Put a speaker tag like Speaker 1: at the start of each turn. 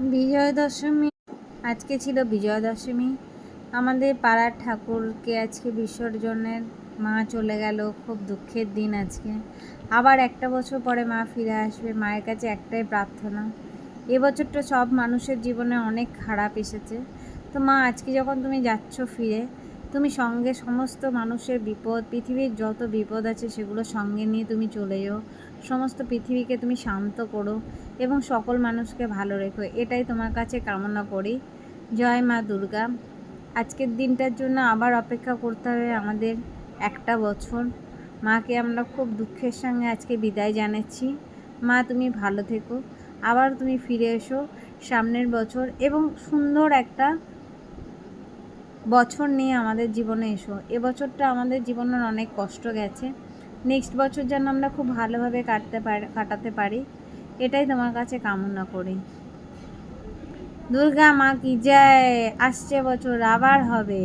Speaker 1: বিজয়া দশমী আজকে ছিল বিজয়া দশমী। আমাদের পাড়ার ঠাকুরকে আজকে বিসর্জনের মা চলে গেল, খুব দুঃখের দিন আজকে। আবার একটা বছর পরে মা ফিরে আসবে। মায়ের কাছে একটাই প্রার্থনা, এবছরটা সব মানুষের জীবনে অনেক খারাপ এসেছে, তো মা আজকে যখন তুমি যাচ্ছ ফিরে, তুমি সঙ্গে সমস্ত মানুষের বিপদ, পৃথিবীর যত বিপদ আছে সেগুলো সঙ্গে নিয়ে তুমি চলে যাও। সমস্ত পৃথিবীকে তুমি শান্ত করো এবং সকল মানুষকে ভালো রেখো, এটাই তোমার কাছে কামনা করি। জয় মা দুর্গা। আজকের দিনটার জন্য আবার অপেক্ষা করতে হবে আমাদের একটা বছর। মাকে আমরা খুব দুঃখের সঙ্গে আজকে বিদায় জানাচ্ছি। মা তুমি ভালো থেকো, আবার তুমি ফিরে এসো সামনের বছর এবং সুন্দর একটা বছর নিয়ে আমাদের জীবনে এসো। এবছরটা আমাদের জীবনের অনেক কষ্ট গেছে, নেক্সট বছর যেন আমরা খুব ভালোভাবে কাটাতে পারি, এটাই তোমার কাছে কামনা করি। দুর্গা মা কি জয়। আসছে বছর আবার হবে।